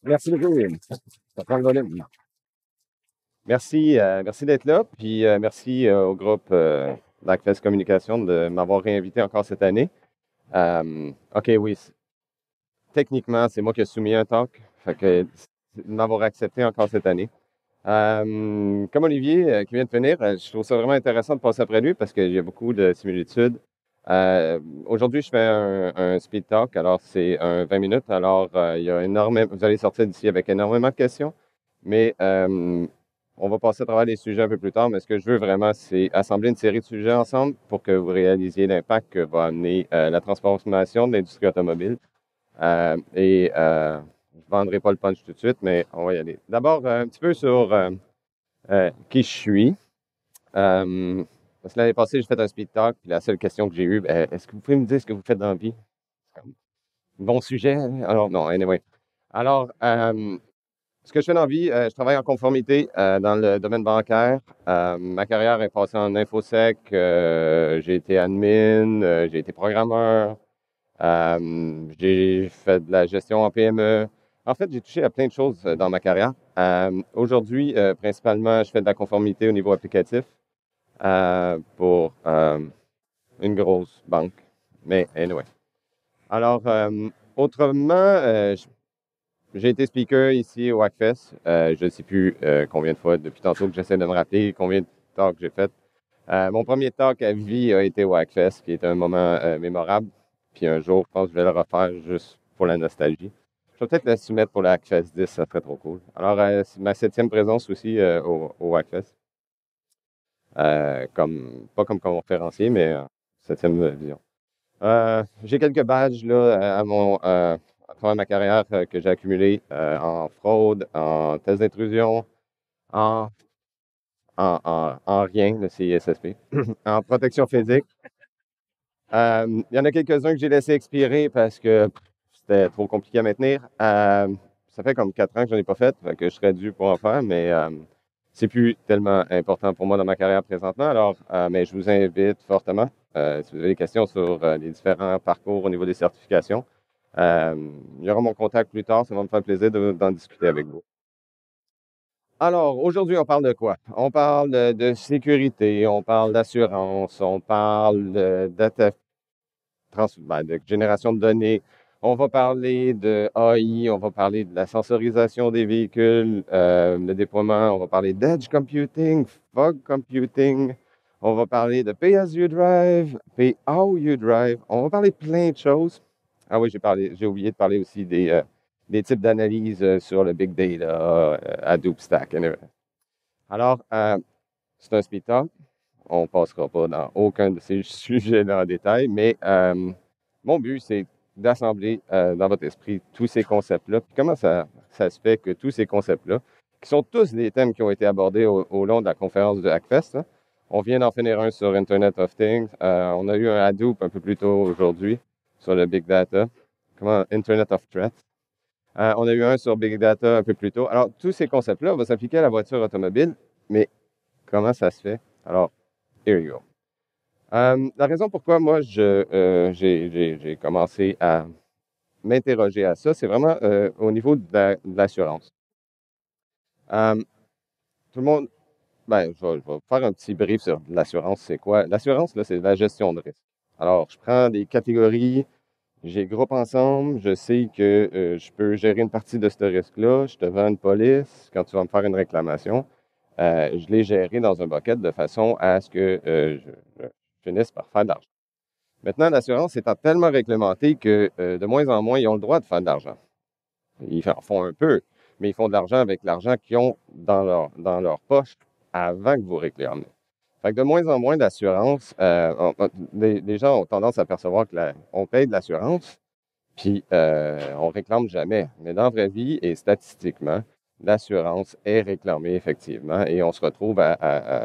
Merci beaucoup. Ça prend le volume. Merci d'être là. Puis merci au groupe d'Access Communication de m'avoir réinvité encore cette année. OK, oui, techniquement, c'est moi qui ai soumis un talk. Fait que de m'avoir accepté encore cette année. Comme Olivier qui vient de finir, je trouve ça vraiment intéressant de passer après lui parce qu'il y a beaucoup de similitudes. Aujourd'hui, je fais un speed talk, alors c'est un 20 minutes. Alors, il y a énormément, vous allez sortir d'ici avec énormément de questions, mais on va passer à travers les sujets un peu plus tard. Mais ce que je veux vraiment, c'est assembler une série de sujets ensemble pour que vous réalisiez l'impact que va amener la transformation de l'industrie automobile. Je ne vendrai pas le punch tout de suite, mais on va y aller. D'abord, un petit peu sur qui je suis. Parce que l'année passée, j'ai fait un speed talk, puis la seule question que j'ai eue, ben, est-ce que vous pouvez me dire ce que vous faites dans la vie? Bon sujet. Alors, non, anyway. Alors, ce que je fais dans la vie, je travaille en conformité dans le domaine bancaire. Ma carrière est passée en infosec. J'ai été admin, j'ai été programmeur. J'ai fait de la gestion en PME. En fait, j'ai touché à plein de choses dans ma carrière. Aujourd'hui, principalement, je fais de la conformité au niveau applicatif pour une grosse banque. Mais anyway. Alors, autrement, j'ai été speaker ici au Hackfest. Je ne sais plus combien de fois depuis tantôt que j'essaie de me rappeler combien de talks j'ai fait. Mon premier talk à vie a été au Hackfest, qui est un moment mémorable. Puis un jour, je pense que je vais le refaire juste pour la nostalgie. Je vais peut-être la soumettre pour le Hackfest 10, ça serait trop cool. Alors, c'est ma septième présence aussi au Hackfest. Pas comme conférencier, mais septième vision. J'ai quelques badges là, à travers ma carrière que j'ai accumulés en fraude, en test d'intrusion, en, en rien, le CISSP, en protection physique. Il y en a quelques-uns que j'ai laissé expirer parce que c'était trop compliqué à maintenir. Ça fait comme 4 ans que je n'en ai pas fait que je serais dû pour en faire, mais c'est plus tellement important pour moi dans ma carrière présentement. Alors, mais je vous invite fortement, si vous avez des questions sur les différents parcours au niveau des certifications, euh, il y aura mon contact plus tard. Ça va me faire plaisir d'en discuter avec vous. Alors, aujourd'hui, on parle de quoi? On parle de sécurité, on parle d'assurance, on parle de data de génération de données. On va parler de AI, on va parler de la sensorisation des véhicules, le déploiement, on va parler d'edge computing, fog computing, on va parler de pay as you drive, pay how you drive. On va parler de plein de choses. Ah oui, j'ai oublié de parler aussi des types d'analyse sur le big data, Hadoop Stack. Anyway. Alors, c'est un speed talk. On ne passera pas dans aucun de ces sujets-là en détail, mais mon but, c'est d'assembler dans votre esprit tous ces concepts-là. Puis comment ça se fait que tous ces concepts-là, qui sont tous des thèmes qui ont été abordés au long de la conférence de Hackfest, hein. On vient d'en finir un sur Internet of Things. On a eu un Hadoop un peu plus tôt aujourd'hui sur le Big Data. Comment? Internet of Threats. On a eu un sur Big Data un peu plus tôt. Alors, tous ces concepts-là vont s'appliquer à la voiture automobile, mais comment ça se fait? Alors, here you go. La raison pourquoi moi j'ai commencé à m'interroger à ça, c'est vraiment au niveau de l'assurance. Euh, Tout le monde, ben, je vais faire un petit brief sur l'assurance, c'est quoi? L'assurance, là, c'est la gestion de risque. Alors, je prends des catégories, j'ai groupe ensemble, je sais que je peux gérer une partie de ce risque-là, je te vends une police quand tu vas me faire une réclamation. Je l'ai géré dans un bucket de façon à ce que je finisse par faire de l'argent. Maintenant, l'assurance étant tellement réglementée que de moins en moins, ils ont le droit de faire de l'argent. Ils en font un peu, mais ils font de l'argent avec l'argent qu'ils ont dans leur poche avant que vous réclamiez. Fait que de moins en moins d'assurance, les gens ont tendance à percevoir on paye de l'assurance, puis on réclame jamais. Mais dans la vraie vie et statistiquement, l'assurance est réclamée effectivement et on se retrouve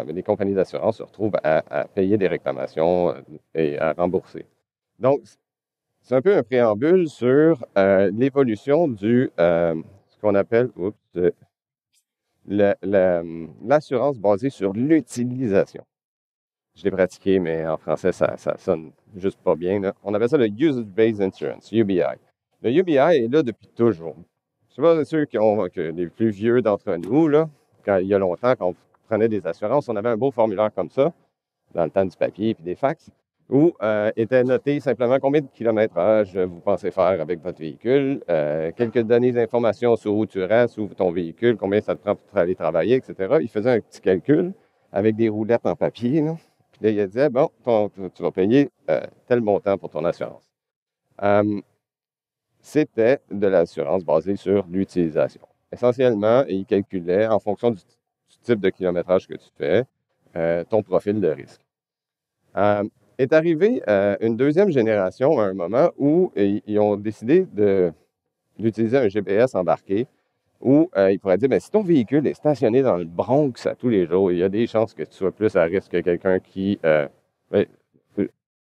les compagnies d'assurance se retrouvent à payer des réclamations et à rembourser. Donc, c'est un peu un préambule sur l'évolution ce qu'on appelle, l'assurance basée sur l'utilisation. Je l'ai pratiqué, mais en français, ça sonne juste pas bien, là. On appelle ça le Usage-Based Insurance, UBI. Le UBI est là depuis toujours. Je sais pas ceux que les plus vieux d'entre nous, là, quand il y a longtemps, quand on prenait des assurances, on avait un beau formulaire comme ça, dans le temps du papier et des fax, où était noté simplement combien de kilométrage vous pensez faire avec votre véhicule, quelques données d'informations sur où tu restes, où ton véhicule, combien ça te prend pour aller travailler, etc. Il faisait un petit calcul avec des roulettes en papier, là. Puis là, il disait, bon, tu vas payer tel montant pour ton assurance. Euh, C'était de l'assurance basée sur l'utilisation. Essentiellement, il calculait en fonction du type de kilométrage que tu fais, ton profil de risque. Euh, est arrivé une deuxième génération à un moment où ils ont décidé d'utiliser un GPS embarqué où ils pourraient dire, ben, si ton véhicule est stationné dans le Bronx à tous les jours, il y a des chances que tu sois plus à risque que quelqu'un qui... ben,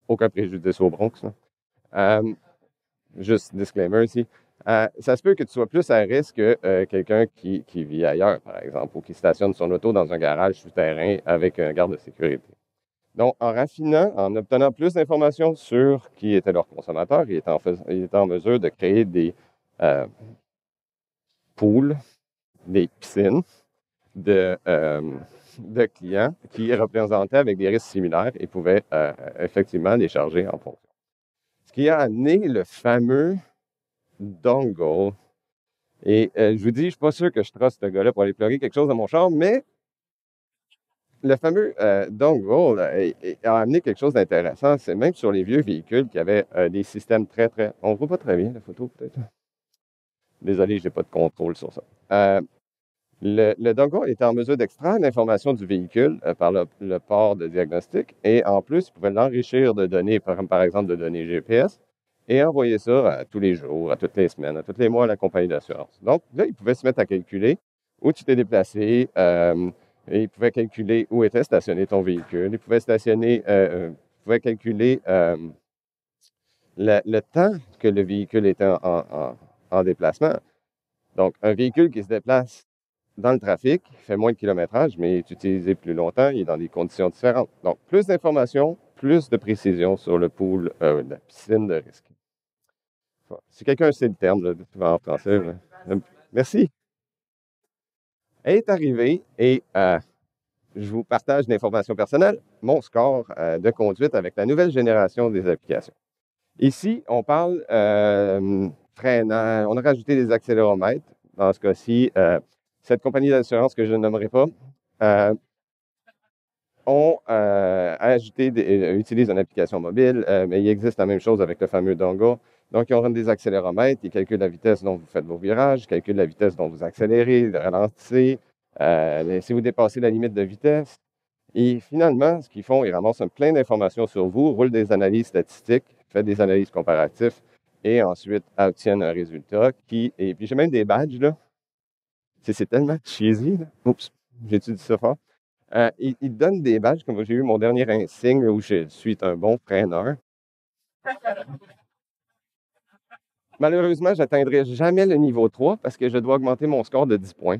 aucun préjudice au Bronx, là. Juste disclaimer ici. Ça se peut que tu sois plus à risque que quelqu'un qui vit ailleurs, par exemple, ou qui stationne son auto dans un garage souterrain avec un garde de sécurité. Donc, en raffinant, en obtenant plus d'informations sur qui étaient leurs consommateurs, il était en mesure de créer des pools, des piscines de clients qui représentaient avec des risques similaires et pouvaient effectivement les charger en fonction. Ce qui a amené le fameux dongle. Et je vous dis, je ne suis pas sûr que je trace ce gars-là pour aller plugger quelque chose dans mon char, mais le fameux dongle a amené quelque chose d'intéressant. C'est même sur les vieux véhicules qui avaient des systèmes très, très... On ne voit pas très bien la photo, peut-être. Désolé, je n'ai pas de contrôle sur ça. Le dongle était en mesure d'extraire l'information du véhicule par le port de diagnostic et en plus, il pouvait l'enrichir de données, par exemple de données GPS, et envoyer ça tous les jours, à toutes les semaines, à tous les mois à la compagnie d'assurance. Donc là, il pouvait se mettre à calculer où tu t'es déplacé, et il pouvait calculer où était stationné ton véhicule, il pouvait calculer le temps que le véhicule était en déplacement. Donc, un véhicule qui se déplace dans le trafic, fait moins de kilométrage, mais est utilisé plus longtemps, il est dans des conditions différentes. Donc, plus d'informations, plus de précision sur le pool de la piscine de risque. Si quelqu'un sait le terme, là, souvent en français, là. Merci. Elle est arrivée et je vous partage l'information personnelle, mon score de conduite avec la nouvelle génération des applications. Ici, on parle freinage, on a rajouté des accéléromètres. Dans ce cas-ci, cette compagnie d'assurance que je ne nommerai pas ont utilisent une application mobile, mais il existe la même chose avec le fameux dongle. Donc, ils ont des accéléromètres, ils calculent la vitesse dont vous faites vos virages, ils calculent la vitesse dont vous accélérez, ralentissez, si vous dépassez la limite de vitesse. Et finalement, ce qu'ils font, ils ramassent plein d'informations sur vous, roulent des analyses statistiques, font des analyses comparatives et ensuite obtiennent un résultat et puis j'ai même des badges, là. C'est tellement cheesy, là. Oups, j'ai-tu dit ça fort? Ils donnent des badges, comme j'ai eu mon dernier insigne où je suis un bon freineur. Malheureusement, je n'atteindrai jamais le niveau 3 parce que je dois augmenter mon score de 10 points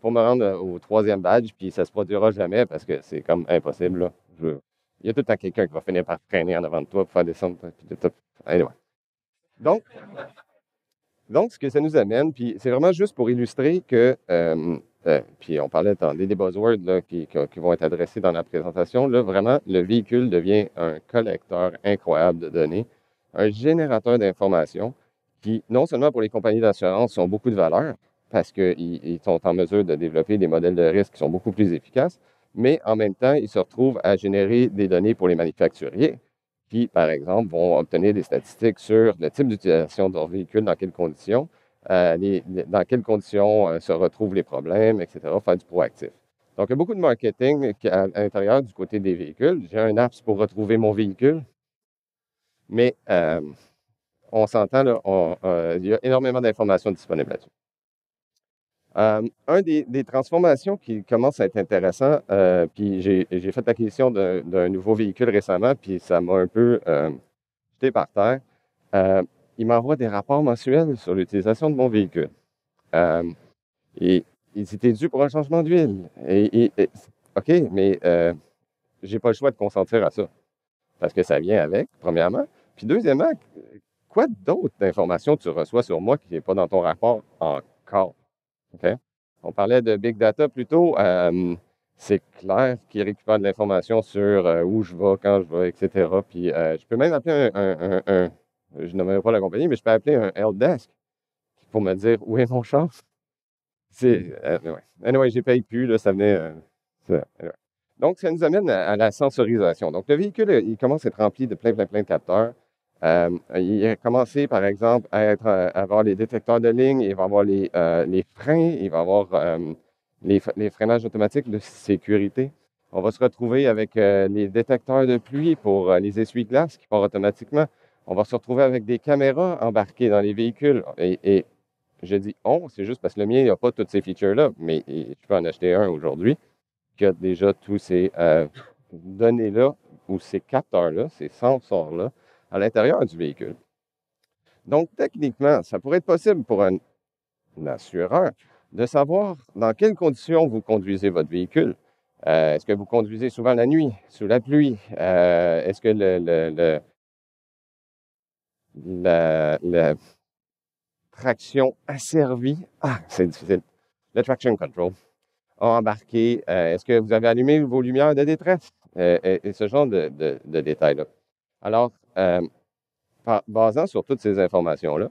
pour me rendre au troisième badge, puis ça ne se produira jamais parce que c'est comme impossible, là. Il y a tout le temps quelqu'un qui va finir par freiner en avant de toi pour faire descendre. Puis tout. Anyway. Donc, ce que ça nous amène, puis c'est vraiment juste pour illustrer que, puis on parlait des buzzwords là, qui vont être adressés dans la présentation, là, vraiment, le véhicule devient un collecteur incroyable de données, un générateur d'informations qui, non seulement pour les compagnies d'assurance, ont beaucoup de valeur, parce qu'ils sont en mesure de développer des modèles de risque qui sont beaucoup plus efficaces, mais en même temps, ils se retrouvent à générer des données pour les manufacturiers qui, par exemple, vont obtenir des statistiques sur le type d'utilisation de leur véhicule, dans quelles conditions, dans quelles conditions se retrouvent les problèmes, etc., faire du proactif. Donc, il y a beaucoup de marketing à l'intérieur du côté des véhicules. J'ai un apps pour retrouver mon véhicule, mais on s'entend, là, il y a énormément d'informations disponibles là-dessus. Un des transformations qui commence à être intéressant, puis j'ai fait l'acquisition d'un nouveau véhicule récemment, puis ça m'a un peu jeté par terre. Il m'envoie des rapports mensuels sur l'utilisation de mon véhicule. Et ils étaient dû pour un changement d'huile. OK, mais j'ai pas le choix de consentir à ça. Parce que ça vient avec, premièrement. Puis deuxièmement, quoi d'autre d'informations tu reçois sur moi qui n'est pas dans ton rapport encore? OK? On parlait de big data plus tôt. C'est clair qu'il récupère de l'information sur où je vais, quand je vais, etc. Puis je peux même appeler je n'aimerais pas la compagnie, mais je peux appeler un helpdesk pour me dire où est mon char. Ouais. Anyway, j'ai payé plus, là, ça venait. Anyway. Donc, ça nous amène à la sensorisation. Donc, le véhicule, il commence à être rempli de plein, plein, plein de capteurs. Il a commencé, par exemple, à avoir les détecteurs de ligne, il va avoir les freins, il va avoir les freinages automatiques de sécurité. On va se retrouver avec les détecteurs de pluie pour les essuie-glaces qui partent automatiquement. On va se retrouver avec des caméras embarquées dans les véhicules. Et je dis on, c'est juste parce que le mien n'a pas toutes ces features-là, mais je peux en acheter un aujourd'hui qui a déjà tous ces données-là ou ces capteurs-là, ces sensors-là à l'intérieur du véhicule. Donc, techniquement, ça pourrait être possible pour un assureur de savoir dans quelles conditions vous conduisez votre véhicule. Est-ce que vous conduisez souvent la nuit, sous la pluie? Est-ce que la traction asservie, c'est difficile, le traction control, a embarqué, est-ce que vous avez allumé vos lumières de détresse? Et ce genre de détails-là. Alors, basant sur toutes ces informations-là,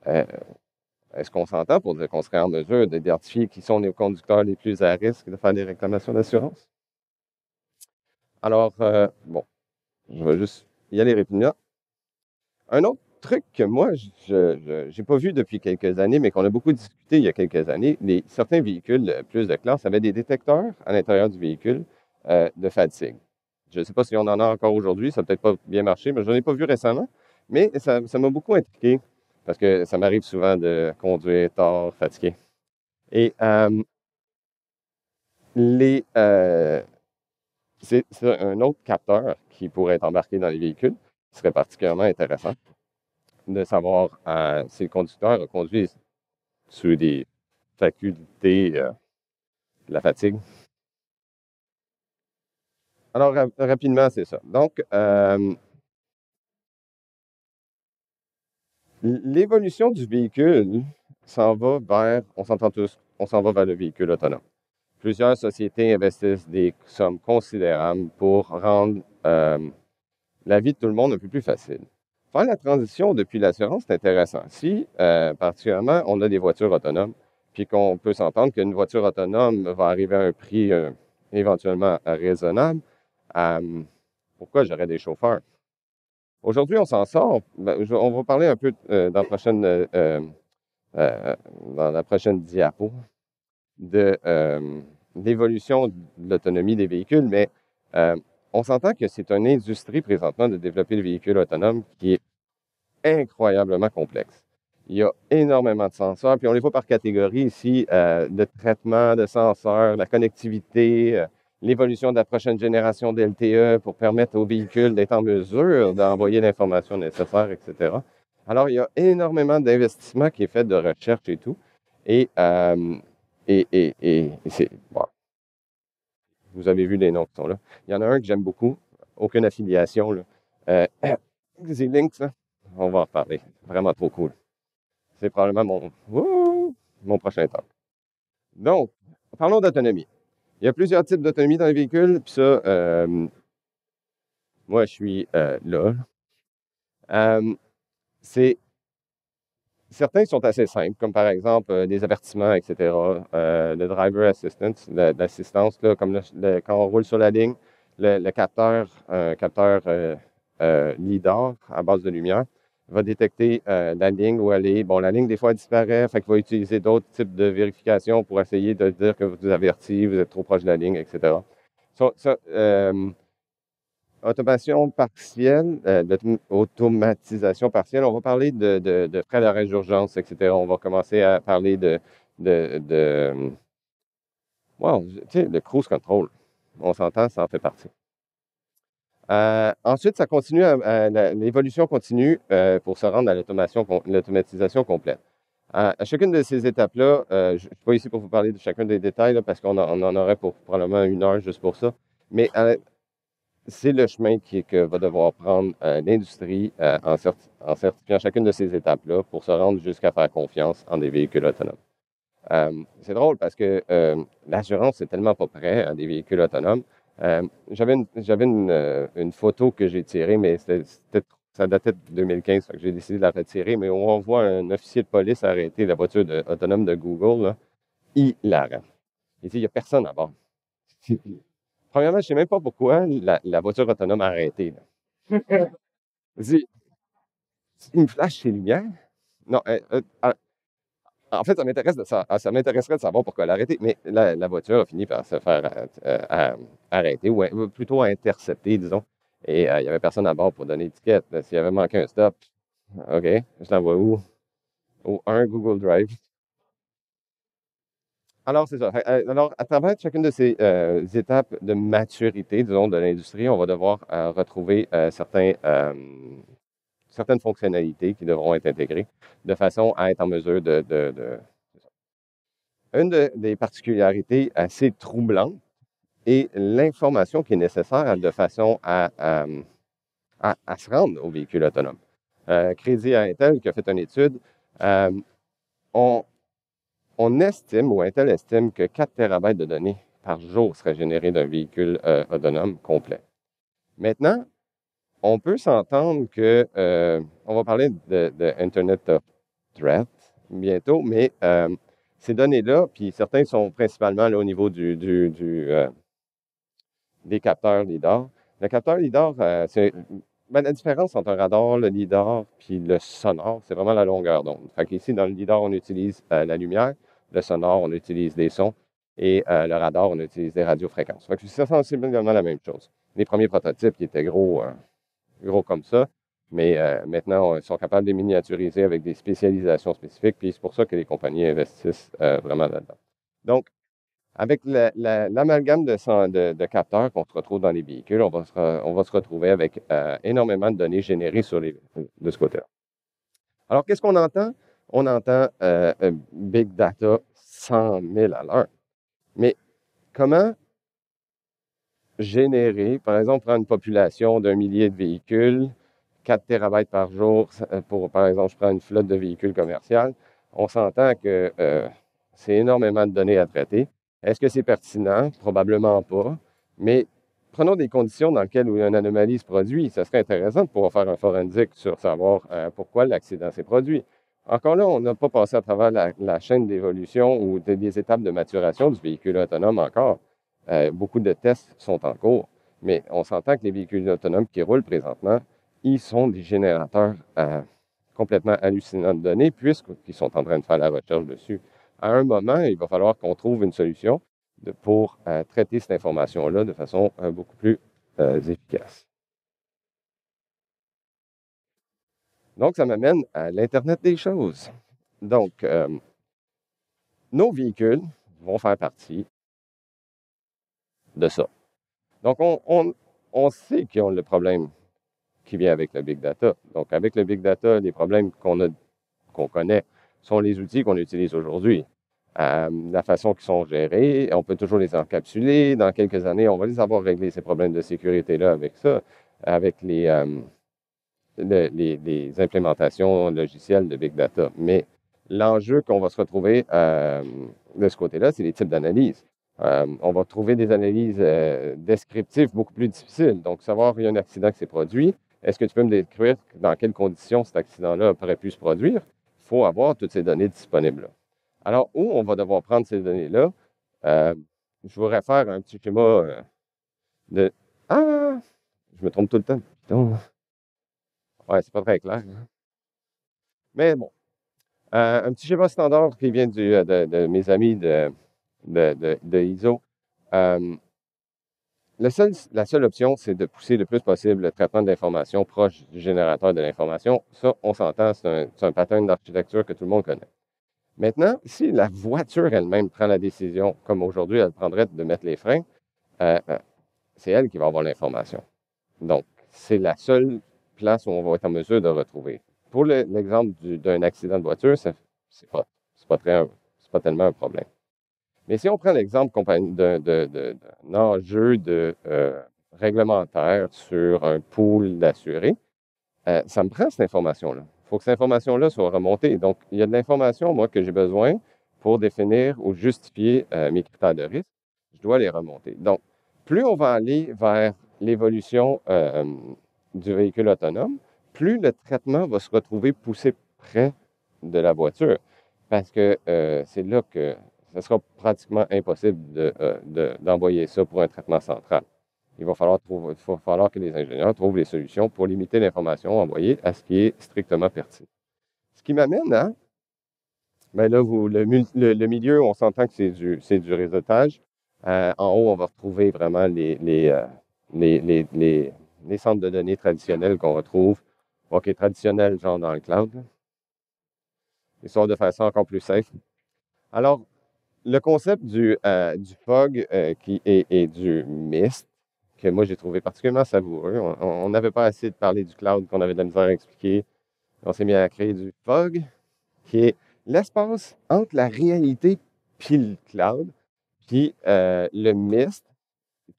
euh, est-ce qu'on s'entend pour dire qu'on serait en mesure d'identifier qui sont les conducteurs les plus à risque de faire des réclamations d'assurance? Alors, bon, je vais juste y aller rapidement. Un autre truc que moi, je n'ai pas vu depuis quelques années, mais qu'on a beaucoup discuté il y a quelques années, certains véhicules plus de classe avaient des détecteurs à l'intérieur du véhicule de fatigue. Je ne sais pas si on en a encore aujourd'hui, ça n'a peut-être pas bien marché, mais je n'en ai pas vu récemment. Mais ça m'a beaucoup intrigué parce que ça m'arrive souvent de conduire tard, fatigué. Et c'est un autre capteur qui pourrait être embarqué dans les véhicules qui serait particulièrement intéressant de savoir si le conducteur a conduit sous des facultés de la fatigue. Alors, rapidement, c'est ça. Donc, l'évolution du véhicule s'en va vers, on s'entend tous, on s'en va vers le véhicule autonome. Plusieurs sociétés investissent des sommes considérables pour rendre la vie de tout le monde un peu plus facile. Faire la transition depuis l'assurance, c'est intéressant. Si, particulièrement, on a des voitures autonomes, puis qu'on peut s'entendre qu'une voiture autonome va arriver à un prix éventuellement raisonnable, pourquoi j'aurais des chauffeurs? Aujourd'hui, on s'en sort. On va parler un peu dans la prochaine diapo de l'évolution de l'autonomie des véhicules, mais on s'entend que c'est une industrie présentement de développer le véhicule autonome qui est incroyablement complexe. Il y a énormément de senseurs, puis on les voit par catégorie ici, le traitement de senseurs, la connectivité, l'évolution de la prochaine génération d'LTE pour permettre aux véhicules d'être en mesure d'envoyer l'information nécessaire, etc. Alors, il y a énormément d'investissement qui est fait de recherche et tout. Et c'est, bon, vous avez vu les noms qui sont là. Il y en a un que j'aime beaucoup, aucune affiliation, là. C'est Lynx, là. On va en reparler. Vraiment trop cool. C'est probablement mon prochain talk. Donc, parlons d'autonomie. Il y a plusieurs types d'autonomie dans les véhicules, puis ça, moi, je suis là. Certains sont assez simples, comme par exemple des avertissements, etc. Le driver assistance, l'assistance, comme quand on roule sur la ligne, le capteur, un capteur LIDAR à base de lumière, va détecter la ligne où elle est. Bon, la ligne, des fois, elle disparaît, fait qu'il va utiliser d'autres types de vérifications pour essayer de dire que vous avertit, vous êtes trop proche de la ligne, etc. Automation partielle, automatisation partielle, on va parler de frais d'arrêt d'urgence, etc. On va commencer à parler wow, tu sais, le cruise control. On s'entend, ça en fait partie. Ensuite, ça continue, l'évolution continue pour se rendre à l'automatisation complète. À chacune de ces étapes-là, je ne suis pas ici pour vous parler de chacun des détails là, parce qu'on en aurait pour probablement 1 heure juste pour ça. Mais c'est le chemin que va devoir prendre l'industrie en certifiant chacune de ces étapes-là pour se rendre jusqu'à faire confiance en des véhicules autonomes. C'est drôle parce que l'assurance est tellement pas prêt à des véhicules autonomes. J'avais une photo que j'ai tirée, mais ça datait de 2015, fait que j'ai décidé de la retirer. Mais on voit un officier de police arrêter la voiture autonome de Google, là, hilarant. Il dit, il n'y a personne à bord. Premièrement, je ne sais même pas pourquoi la voiture autonome a arrêté. Là. Il dit, il me flash ses lumières. Non, en fait, ça m'intéresserait de savoir pourquoi elle a arrêté, mais la voiture a fini par se faire arrêter, ou plutôt intercepter, disons. Et il n'y avait personne à bord pour donner l'étiquette. S'il y avait manqué un stop, OK, je l'envoie où? Au 1 Google Drive. Alors, c'est ça. Alors, à travers chacune de ces étapes de maturité, disons, de l'industrie, on va devoir retrouver certaines fonctionnalités qui devront être intégrées de façon à être en mesure des particularités assez troublantes est l'information qui est nécessaire de façon à se rendre au véhicule autonome. Crédit à Intel qui a fait une étude, euh, on, on estime, ou Intel estime, que 4 TB de données par jour seraient générées d'un véhicule autonome complet. Maintenant, on peut s'entendre que, on va parler de Internet of Threat bientôt, mais ces données-là, puis certains sont principalement là, au niveau des capteurs LIDAR. Le capteur LIDAR, la différence entre un radar, le LIDAR, puis le sonore, c'est vraiment la longueur d'onde. Fait qu'ici, dans le LIDAR, on utilise la lumière, le sonore, on utilise des sons, et le radar, on utilise des radiofréquences. Fait que c'est sensiblement la même chose. Les premiers prototypes qui étaient gros comme ça, mais maintenant, ils sont capables de les miniaturiser avec des spécialisations spécifiques, puis c'est pour ça que les compagnies investissent vraiment là-dedans. Donc, avec l'amalgame de capteurs qu'on se retrouve dans les véhicules, on va se retrouver avec énormément de données générées de ce côté-là. Alors, qu'est-ce qu'on entend? On entend Big Data 100 000 à l'heure. Mais comment générer, par exemple, prendre une population d'un millier de véhicules, 4 TB par jour, par exemple, je prends une flotte de véhicules commerciaux, on s'entend que c'est énormément de données à traiter. Est-ce que c'est pertinent? Probablement pas. Mais prenons des conditions dans lesquelles une anomalie se produit. Ça serait intéressant de pouvoir faire un forensique sur savoir pourquoi l'accident s'est produit. Encore là, on n'a pas passé à travers la chaîne d'évolution ou des étapes de maturation du véhicule autonome encore. Beaucoup de tests sont en cours, mais on s'entend que les véhicules autonomes qui roulent présentement, ils sont des générateurs complètement hallucinants de données puisqu'ils sont en train de faire la recherche dessus. À un moment, il va falloir qu'on trouve une solution pour traiter cette information-là de façon beaucoup plus efficace. Donc, ça m'amène à l'Internet des choses. Donc, nos véhicules vont faire partie de ça. Donc, on sait qu'ils ont le problème qui vient avec le big data. Donc, avec le big data, les problèmes qu'on connaît sont les outils qu'on utilise aujourd'hui. La façon qu'ils sont gérés, on peut toujours les encapsuler. Dans quelques années, on va les avoir réglés, ces problèmes de sécurité-là, avec ça, avec les implémentations logicielles de big data. Mais l'enjeu qu'on va se retrouver de ce côté-là, c'est les types d'analyses. On va trouver des analyses descriptives beaucoup plus difficiles. Donc, savoir qu'il y a un accident qui s'est produit, est-ce que tu peux me décrire dans quelles conditions cet accident-là aurait pu se produire? Il faut avoir toutes ces données disponibles. Alors, où on va devoir prendre ces données-là? Je vous réfère à un petit schéma de... Ah! Je me trompe tout le temps. Putain. Ouais, c'est pas très clair. Hein. Mais bon, un petit schéma standard qui vient de mes amis de ISO. La seule option, c'est de pousser le plus possible le traitement de l'information proche du générateur de l'information. Ça, on s'entend, c'est un pattern d'architecture que tout le monde connaît. Maintenant, si la voiture elle-même prend la décision, comme aujourd'hui elle prendrait de mettre les freins, c'est elle qui va avoir l'information. Donc, c'est la seule place où on va être en mesure de retrouver. Pour l'exemple d'un accident de voiture, c'est pas tellement un problème. Mais si on prend l'exemple d'un enjeu réglementaire sur un pool d'assurés, ça me prend cette information-là. Il faut que cette information-là soit remontée. Donc, il y a de l'information, moi, que j'ai besoin pour définir ou justifier mes critères de risque. Je dois les remonter. Donc, plus on va aller vers l'évolution du véhicule autonome, plus le traitement va se retrouver poussé près de la voiture. Parce que c'est là que ce sera pratiquement impossible d'envoyer ça pour un traitement central. Il va falloir que les ingénieurs trouvent les solutions pour limiter l'information envoyée à ce qui est strictement pertinent. Ce qui m'amène à, ben là, le milieu, on s'entend que c'est du réseautage. En haut, on va retrouver vraiment les centres de données traditionnels qu'on retrouve. OK, traditionnels, genre dans le cloud, là, histoire de faire ça encore plus safe. Alors, le concept du fog et du mist, que moi j'ai trouvé particulièrement savoureux. On n'avait pas assez de parler du cloud qu'on avait de la misère à expliquer. On s'est mis à créer du fog, qui est l'espace entre la réalité puis le cloud, puis le mist,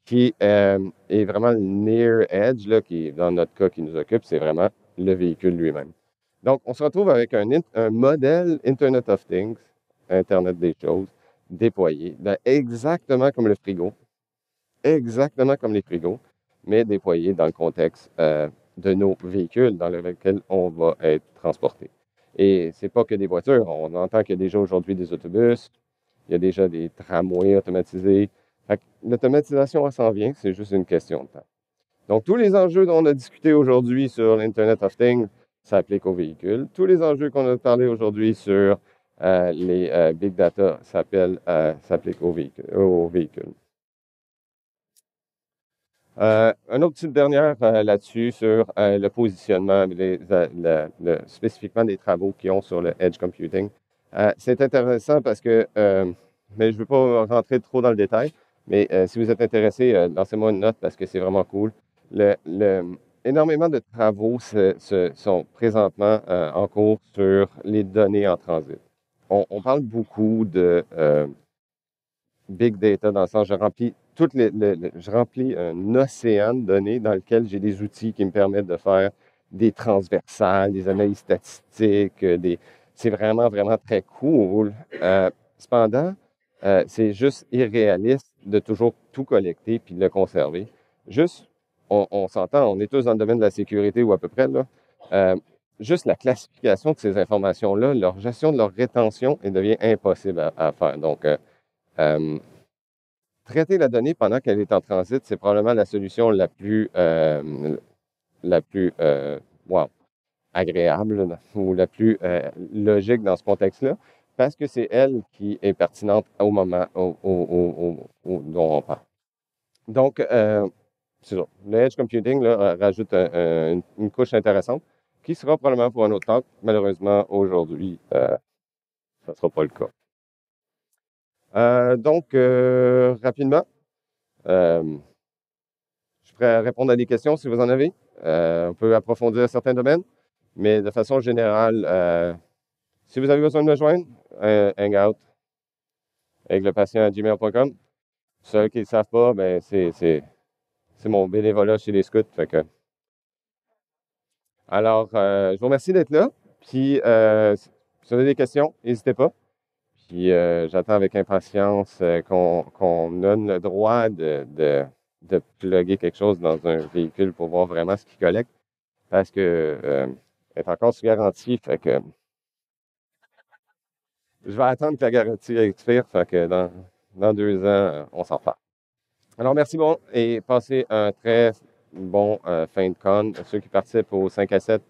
qui est vraiment le near edge, là, qui, dans notre cas, qui nous occupe, c'est vraiment le véhicule lui-même. Donc, on se retrouve avec un modèle Internet of Things, Internet des choses, déployé, exactement comme les frigos, mais déployé dans le contexte de nos véhicules dans lesquels on va être transporté. Et c'est pas que des voitures. On entend qu'il y a déjà aujourd'hui des autobus, il y a déjà des tramways automatisés. L'automatisation, elle s'en vient, c'est juste une question de temps. Donc, tous les enjeux dont on a discuté aujourd'hui sur l'Internet of Things s'appliquent aux véhicules. Tous les enjeux qu'on a parlé aujourd'hui sur les big data s'appliquent aux véhicules. Une autre petite dernière là-dessus sur le positionnement, spécifiquement des travaux qu'ils ont sur le edge computing. C'est intéressant parce que, mais je ne veux pas rentrer trop dans le détail, mais si vous êtes intéressé, lancez-moi une note parce que c'est vraiment cool. Énormément de travaux sont présentement en cours sur les données en transit. On parle beaucoup de big data dans le sens, je remplis un océan de données dans lequel j'ai des outils qui me permettent de faire des transversales, des analyses statistiques, c'est vraiment, vraiment très cool. Cependant, c'est juste irréaliste de toujours tout collecter puis de le conserver. Juste, on s'entend, on est tous dans le domaine de la sécurité ou à peu près, là. Juste la classification de ces informations-là, leur gestion de leur rétention, elle devient impossible à faire. Donc, traiter la donnée pendant qu'elle est en transit, c'est probablement la solution la plus wow, agréable là, ou la plus logique dans ce contexte-là, parce que c'est elle qui est pertinente au moment dont on parle. Donc, c'est ça. Le edge computing là, rajoute une couche intéressante qui sera probablement pour un autre talk. Malheureusement, aujourd'hui, ça ne sera pas le cas. Donc, rapidement, je suis prêt à répondre à des questions si vous en avez. On peut approfondir certains domaines, mais de façon générale, si vous avez besoin de me joindre, hangout avec le patient à gmail.com. Ceux qui ne le savent pas, ben, c'est mon bénévolat chez les scouts. Fait que... Alors, je vous remercie d'être là. Puis, si vous avez des questions, n'hésitez pas. Puis, j'attends avec impatience qu'on donne le droit de plugger quelque chose dans un véhicule pour voir vraiment ce qu'il collecte. Parce que est encore sous garantie. Fait que je vais attendre que la garantie expire. Fait que dans 2 ans, on s'en reparle. Alors, merci bon et passez un très bon fin de con. Ceux qui participent au 5 à 7,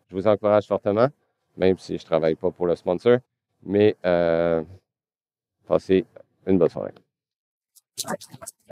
je vous encourage fortement, même si je ne travaille pas pour le sponsor. Mais passez une bonne soirée.